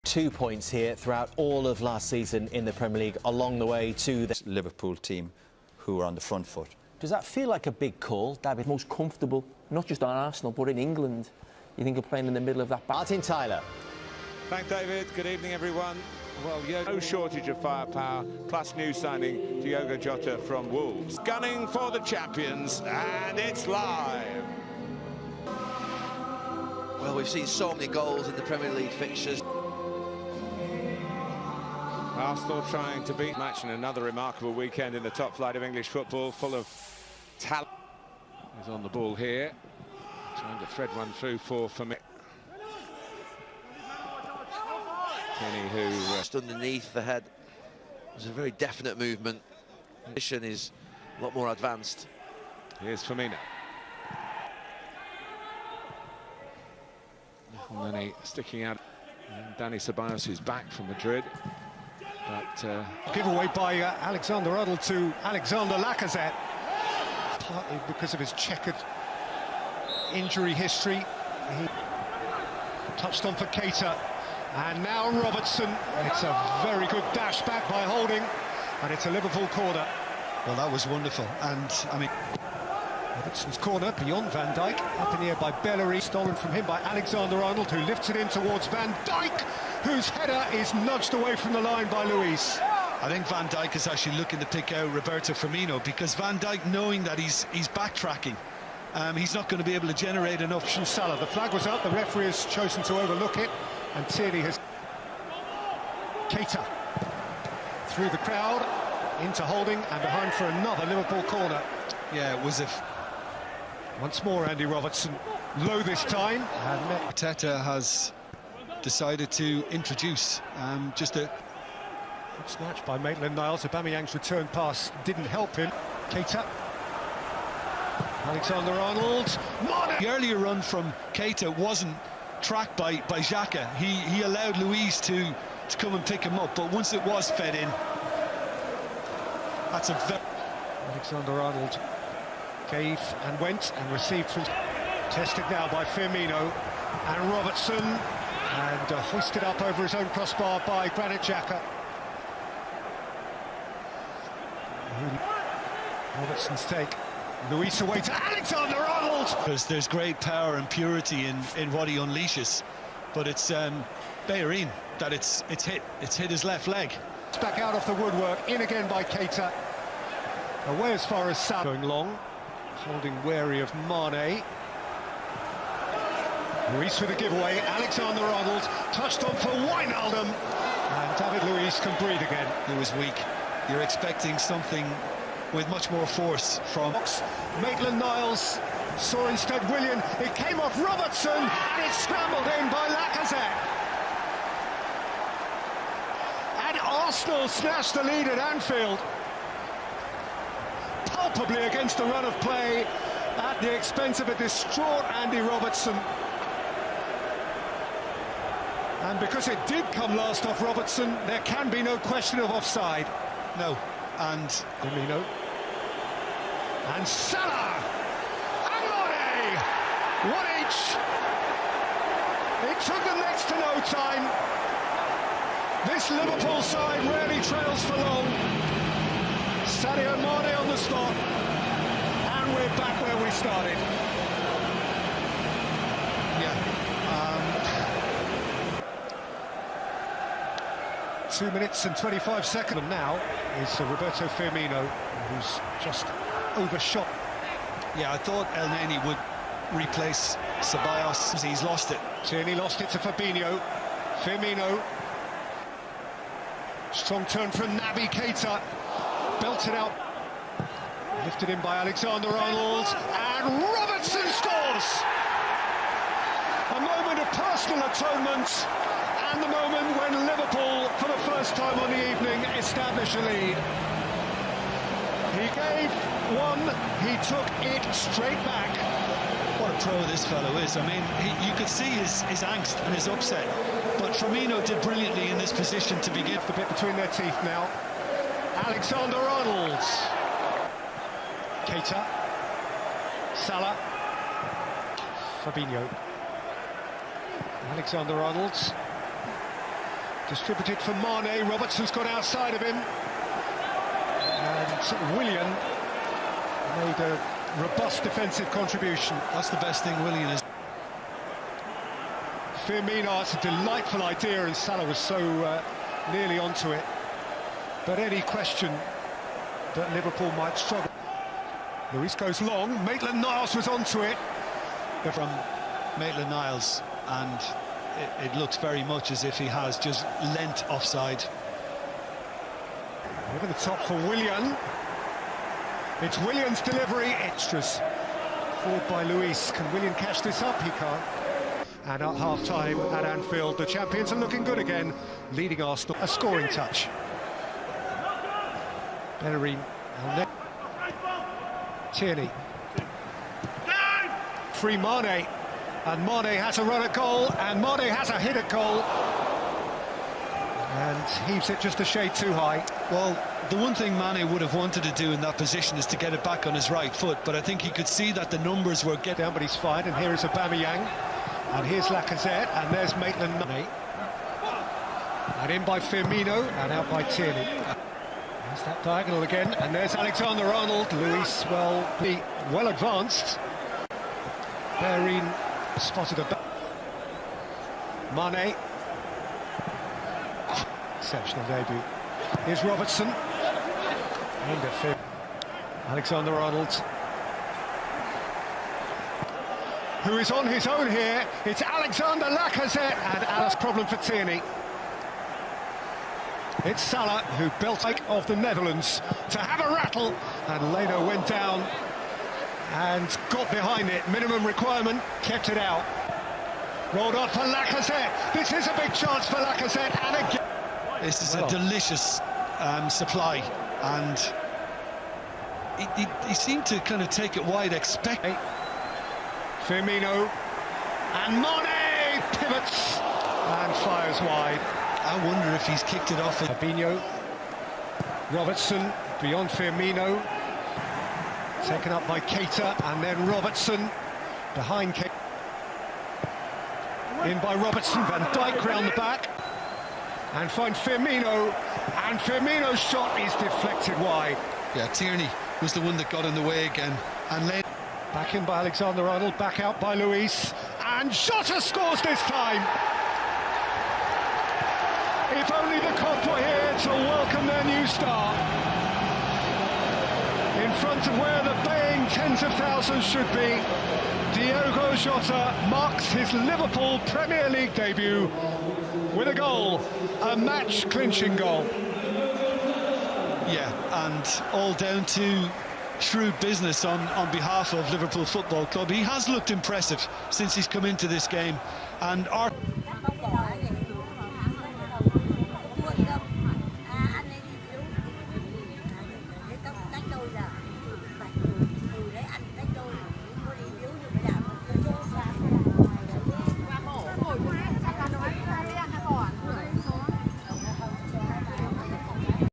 2 points here throughout all of last season in the Premier League, along the way to the Liverpool team who are on the front foot. Does that feel like a big call, David? Most comfortable, not just on Arsenal, but in England. You think of playing in the middle of that back. Martin Tyler. Thanks, David. Good evening, everyone. Well, no shortage of firepower, plus new signing Diogo Jota from Wolves. Gunning for the champions, and it's live. Well, we've seen so many goals in the Premier League fixtures. Arsenal trying to beat match in another remarkable weekend in the top flight of English football, full of talent. He's on the ball here, trying to thread one through for me. Kenny, who just underneath the head. It was a very definite movement. Position is a lot more advanced. Here's Firmino. And then sticking out. And Dani Ceballos, who's back from Madrid. But giveaway by Alexander-Arnold to Alexander Lacazette, partly because of his checkered injury history. He touched on for Keita, and now Robertson. It's a very good dash back by Holding, and it's a Liverpool corner. Well, that was wonderful, and I mean, Robertson's corner beyond Van Dijk, up in the air by Bellerin, stolen from him by Alexander-Arnold, who lifts it in towards Van Dijk, whose header is nudged away from the line by Luis. I think Van Dijk is actually looking to pick out Roberto Firmino, because Van Dijk, knowing that he's backtracking, he's not going to be able to generate enough. Salah, the flag was up, the referee has chosen to overlook it, and Tierney has... Keita through the crowd into Holding and behind for another Liverpool corner. Yeah, it was a... Once more, Andy Robertson, low this time. And Arteta has decided to introduce just a... Good snatch by Maitland-Niles. Aubameyang's return pass didn't help him. Keita. Alexander-Arnold. The earlier run from Keita wasn't tracked by Xhaka. He allowed Luis to come and pick him up, but once it was fed in, that's a very... Alexander-Arnold gave and went and received from... Tested now by Firmino and Robertson, and hoisted up over his own crossbar by Granit Xhaka. Robertson's take. Luis away to Alexander-Arnold! Because there's great power and purity in what he unleashes, but it's Bellerin that it's hit his left leg. It's back out of the woodwork, in again by Keita. Away as far as Salah. Going long, Holding wary of Mane. Luis with a giveaway, Alexander-Arnold touched on for Wijnaldum, and David Luiz can breathe again. It was weak. You're expecting something with much more force from... Maitland-Niles saw instead Willian. It came off Robertson, and it's scrambled in by Lacazette. And Arsenal snatched the lead at Anfield, palpably against the run of play at the expense of a distraught Andy Robertson. And because it did come last off Robertson, there can be no question of offside. No, and Firmino. And Salah! And Mane! One each! It took them next to no time. This Liverpool side rarely trails for long. Sadio Mane on the spot. And we're back where we started. yeah. 2 minutes and 25 seconds. And now is Roberto Firmino, who's just overshot. Yeah, I thought El Neni would replace Ceballos. He's lost it. Tierney lost it to Fabinho. Firmino. Strong turn from Naby Keita. Belted out. Lifted in by Alexander-Arnold. And Robertson scores! A moment of personal atonement. And the moment when Liverpool, for the first time on the evening, establish a lead. He gave one, he took it straight back. What a pro this fellow is. I mean, you could see his angst and his upset. But Firmino did brilliantly in this position to begin. The bit between their teeth now. Alexander-Arnold. Keita. Salah. Fabinho. Alexander-Arnold. Distributed for Mane. Robertson's got outside of him. And Willian made a robust defensive contribution. That's the best thing Willian is. Firmino, it's a delightful idea, and Salah was so nearly onto it. But any question that Liverpool might struggle. Luis goes long. Maitland-Niles was onto it. From Maitland-Niles, and it looks very much as if he has just lent offside. Over the top for Willian. It's Willian's delivery. Extras. Forward by Luis. Can Willian catch this up? He can't. And at half-time at Anfield, the champions are looking good again, leading Arsenal. A scoring touch. Bellerin. Tierney. Free Mane. And Mane has a run at goal, and Mane has a hit at goal. And heaves it just a shade too high. Well, the one thing Mane would have wanted to do in that position is to get it back on his right foot, but I think he could see that the numbers were getting down, but he's fine. And here is Aubameyang. And here's Lacazette, and there's Maitland-Niles. And in by Firmino, and out by Tierney. There's that diagonal again, and there's Alexander-Arnold. Luis, well advanced. Bellerin spotted a... Mane. Exceptional debut. Here's Robertson. And a Alexander-Arnold, who is on his own here. It's Alexander Lacazette, and Alice problem for Tierney. It's Salah, who built of the Netherlands to have a rattle, and Leno went down and got behind it. Minimum requirement, kept it out. Rolled on for Lacazette. This is a big chance for Lacazette, and again. This is a delicious supply, and he seemed to kind of take it wide, expecting. Firmino, and Mane pivots and fires wide. I wonder if he's kicked it off. Fabinho, Robertson beyond Firmino, taken up by Keita, and then Robertson behind Keita. In by Robertson, Van Dijk round the back, and find Firmino, and Firmino's shot is deflected wide. Yeah, Tierney was the one that got in the way again, and then back in by Alexander-Arnold, back out by Luis, and Jota scores this time. If only the Cop were here to welcome their new star. In front of where the baying tens of thousands should be, Diogo Jota marks his Liverpool Premier League debut with a goal, a match-clinching goal. Yeah, and all down to shrewd business on behalf of Liverpool Football Club. He has looked impressive since he's come into this game, and our